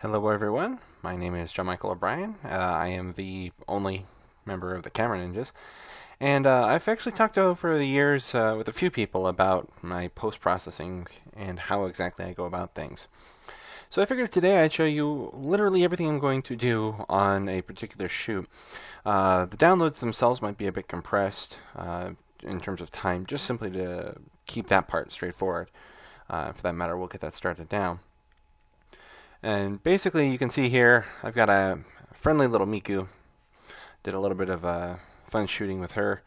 Hello everyone, my name is John Michael O'Brien. I am the only member of the Camera Ninjas, and I've actually talked over the years with a few people about my post-processing and how exactly I go about things. So I figured today I'd show you literally everything I'm going to do on a particular shoot. The downloads themselves might be a bit compressed in terms of time, just simply to keep that part straightforward. For that matter, we'll get that started now. And basically, you can see here, I've got a friendly little Miku. Did a little bit of fun shooting with her.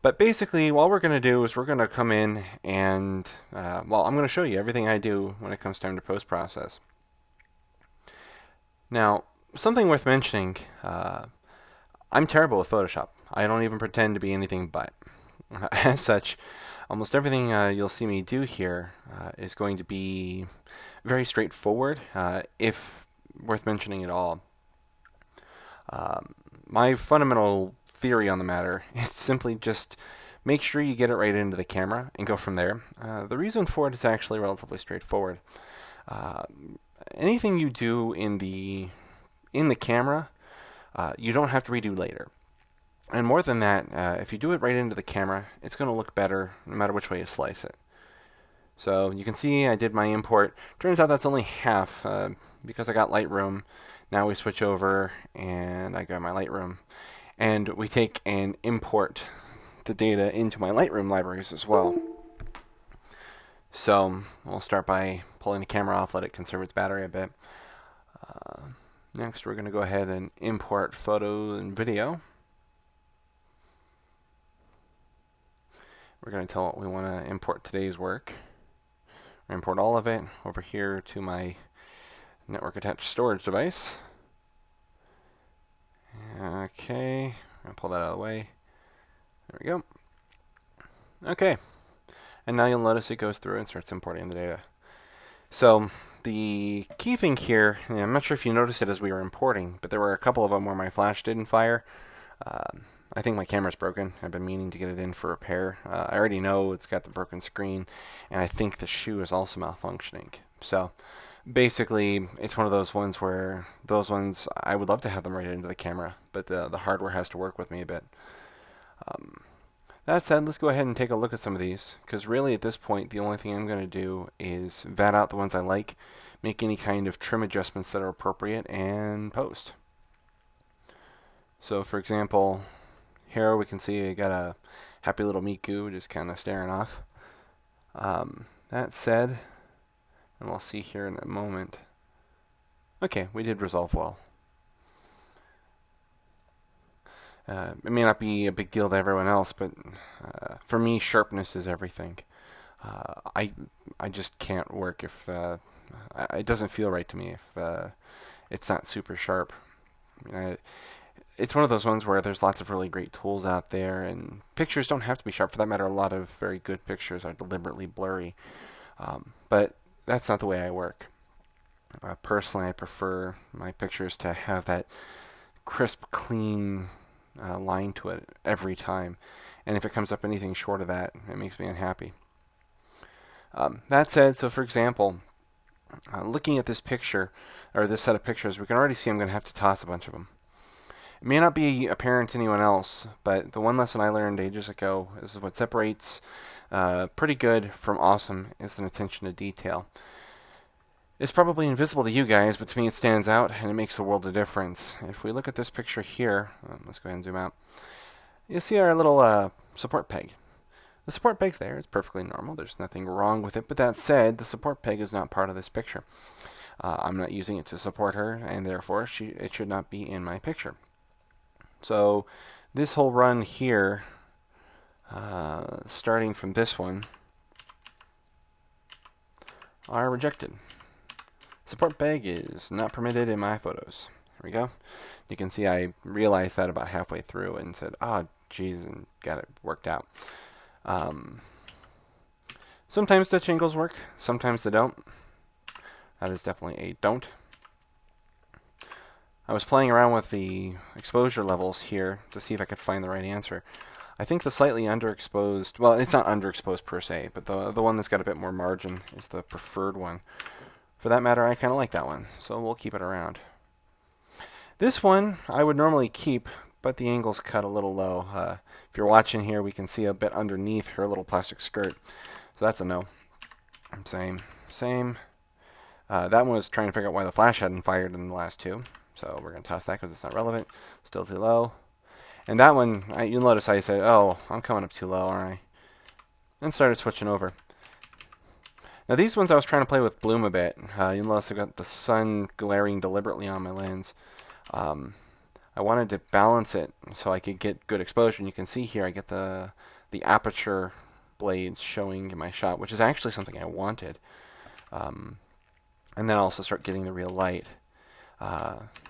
But basically, what we're going to do is we're going to come in and, well, I'm going to show you everything I do when it comes time to post-process. Now, something worth mentioning, I'm terrible with Photoshop. I don't even pretend to be anything but. As such, almost everything you'll see me do here is going to be very straightforward, if worth mentioning at all. My fundamental theory on the matter is simply just make sure you get it right into the camera and go from there. The reason for it is actually relatively straightforward. Uh, Anything you do in the camera, you don't have to redo later. And more than that, if you do it right into the camera, it's going to look better no matter which way you slice it. So you can see I did my import. Turns out that's only half because I got Lightroom. Now we switch over and I grab my Lightroom. And we take and import the data into my Lightroom libraries as well. So we'll start by pulling the camera off, let it conserve its battery a bit. Next we're going to go ahead and import photo and video. We're going to tell it we want to import today's work. Import all of it over here to my network attached storage device. Okay, I'm going to pull that out of the way. There we go. Okay, and now you'll notice it goes through and starts importing the data. So the key thing here, I'm not sure if you noticed it as we were importing, but there were a couple of them where my flash didn't fire. I think my camera's broken. I've been meaning to get it in for repair. I already know it's got the broken screen, and I think the shoe is also malfunctioning. So basically, it's one of those ones where those ones, I would love to have them right into the camera, but the hardware has to work with me a bit. That said, let's go ahead and take a look at some of these, because really at this point, the only thing I'm going to do is vat out the ones I like, make any kind of trim adjustments that are appropriate, and post. So for example, here we can see I got a happy little Miku just kind of staring off. That said, and we'll see here in a moment. Okay, we did resolve well. It may not be a big deal to everyone else, but for me, sharpness is everything. I just can't work if it doesn't feel right to me if it's not super sharp. I mean, it's one of those ones where there's lots of really great tools out there, and pictures don't have to be sharp. For that matter, a lot of very good pictures are deliberately blurry. But that's not the way I work. Personally, I prefer my pictures to have that crisp, clean line to it every time. And if it comes up anything short of that, it makes me unhappy. That said, so for example, looking at this picture, or this set of pictures, we can already see I'm going to have to toss a bunch of them. It may not be apparent to anyone else, but the one lesson I learned ages ago is what separates pretty good from awesome is an attention to detail. It's probably invisible to you guys, but to me it stands out, and it makes a world of difference. If we look at this picture here, let's go ahead and zoom out, you'll see our little support peg. The support peg's there, it's perfectly normal, there's nothing wrong with it, but that said, the support peg is not part of this picture. I'm not using it to support her, and therefore it should not be in my picture. So this whole run here, starting from this one, are rejected. Support peg is not permitted in my photos. Here we go. You can see I realized that about halfway through and said, oh, geez, and got it worked out. Sometimes Dutch angles work, sometimes they don't. That is definitely a don't. I was playing around with the exposure levels here to see if I could find the right answer. I think the slightly underexposed, well, it's not underexposed per se, but the one that's got a bit more margin is the preferred one For that matter, I kind of like that one, so we'll keep it around. This one I would normally keep, but the angle's cut a little low. If you're watching here, we can see a bit underneath her little plastic skirt. So that's a no. Same. That one was trying to figure out why the flash hadn't fired in the last two. So we're going to toss that because it's not relevant. Still too low. And that one, you'll notice I said, oh, I'm coming up too low, aren't I? And started switching over. Now these ones I was trying to play with bloom a bit. You'll notice I got the sun glaring deliberately on my lens. I wanted to balance it so I could get good exposure. And you can see here I get the aperture blades showing in my shot, which is actually something I wanted. And then also start getting the real light.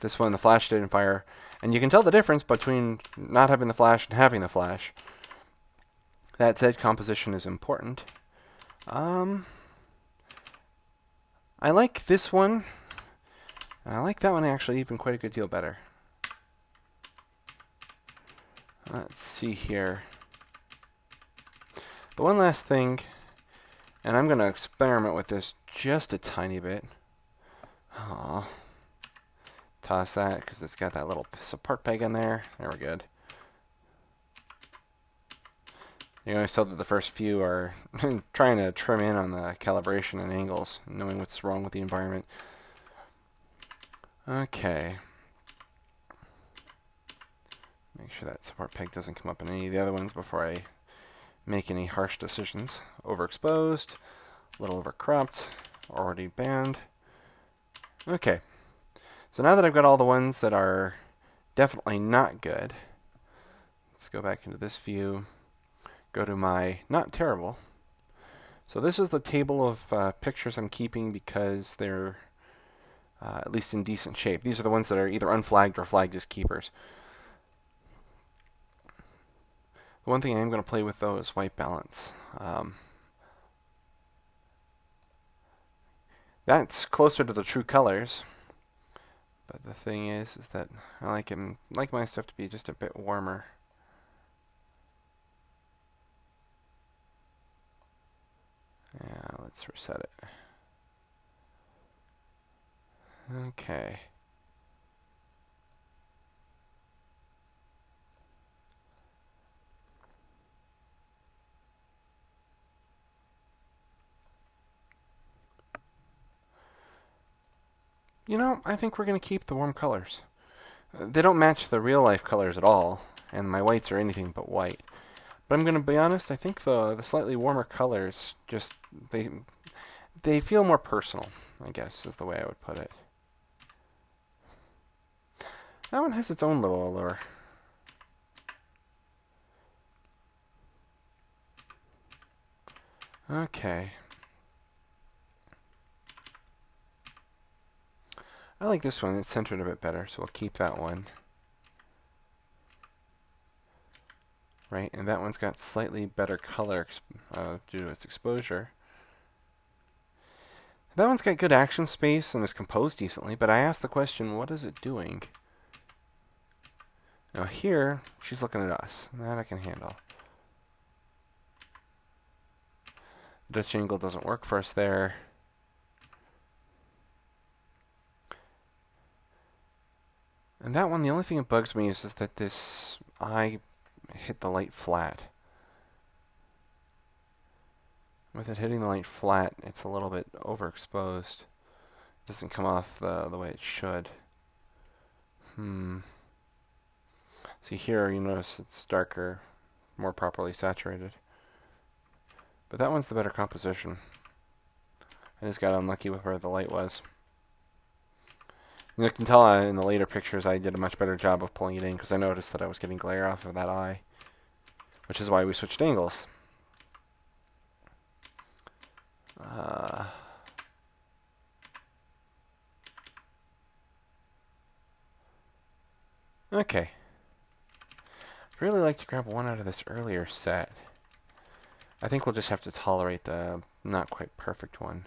This one, the flash didn't fire. And you can tell the difference between not having the flash and having the flash. That said, composition is important. I like this one. And I like that one actually even quite a good deal better. Let's see here. The one last thing, and I'm going to experiment with this just a tiny bit. Aww. Toss that because it's got that little support peg in there. There we're good. You always tell that the first few are trying to trim in on the calibration and angles, knowing what's wrong with the environment. Okay. Make sure that support peg doesn't come up in any of the other ones before I make any harsh decisions. Overexposed, a little overcropped, already banned. Okay. So now that I've got all the ones that are definitely not good, let's go back into this view, go to my not terrible. So this is the table of pictures I'm keeping because they're at least in decent shape. These are the ones that are either unflagged or flagged as keepers. The one thing I am going to play with, though, is white balance. That's closer to the true colors. But the thing is that I like my stuff to be just a bit warmer. Yeah, let's reset it. Okay. You know, I think we're going to keep the warm colors. They don't match the real life colors at all, and my whites are anything but white. But I'm going to be honest, I think the slightly warmer colors just, they feel more personal, I guess, is the way I would put it. That one has its own little allure. Okay. I like this one. It's centered a bit better, so we'll keep that one. Right, and that one's got slightly better color due to its exposure. That one's got good action space and is composed decently, but I asked the question, what is it doing? Now here, she's looking at us. That I can handle. The Dutch angle doesn't work for us there. And that one, the only thing that bugs me is that this eye hit the light flat. With it hitting the light flat, it's a little bit overexposed. It doesn't come off the way it should. See here, you notice it's darker, more properly saturated. But that one's the better composition. I just got unlucky with where the light was. You can tell in the later pictures I did a much better job of pulling it in because I noticed that I was getting glare off of that eye, which is why we switched angles. Okay. I'd really like to grab one out of this earlier set. I think we'll just have to tolerate the not quite perfect one,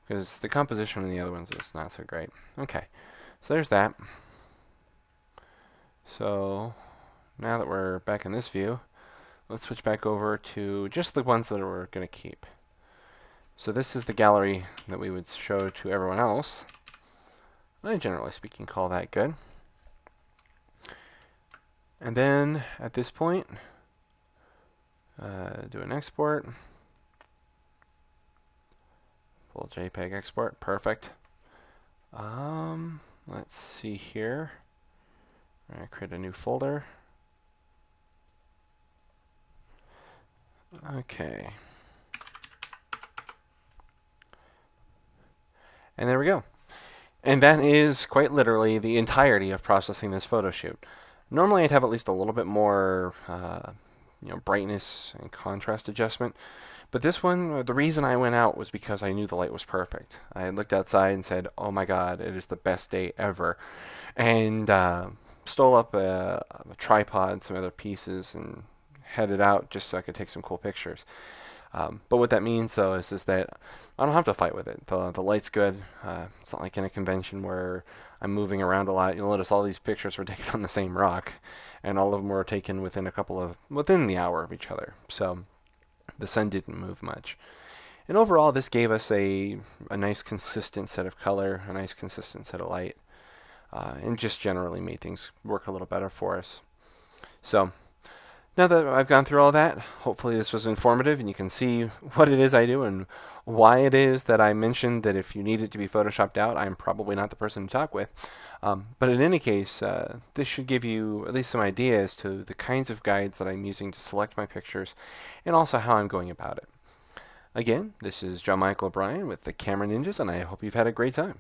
because the composition in the other ones is not so great. Okay, so there's that. So now that we're back in this view, let's switch back over to just the ones that we're going to keep. So this is the gallery that we would show to everyone else. I generally speaking call that good. And then at this point, do an export. Full JPEG export, perfect. Let's see here. I'm going to create a new folder. Okay. And there we go. And that is quite literally the entirety of processing this photo shoot. Normally I'd have at least a little bit more brightness and contrast adjustment. But this one, the reason I went out was because I knew the light was perfect. I looked outside and said, oh my god, it is the best day ever. And stole up a tripod, some other pieces, and headed out just so I could take some cool pictures. But what that means, though, is that I don't have to fight with it. The light's good. It's not like in a convention where I'm moving around a lot. You'll notice all these pictures were taken on the same rock, and all of them were taken within the hour of each other. So the sun didn't move much. And overall, this gave us a nice consistent set of color, a nice consistent set of light, and just generally made things work a little better for us. So now that I've gone through all that, hopefully this was informative and you can see what it is I do and why it is that I mentioned that if you need it to be photoshopped out, I'm probably not the person to talk with. But in any case, this should give you at least some idea as to the kinds of guides that I'm using to select my pictures and also how I'm going about it. Again, this is John Michael O'Brien with the Camera Ninjas, and I hope you've had a great time.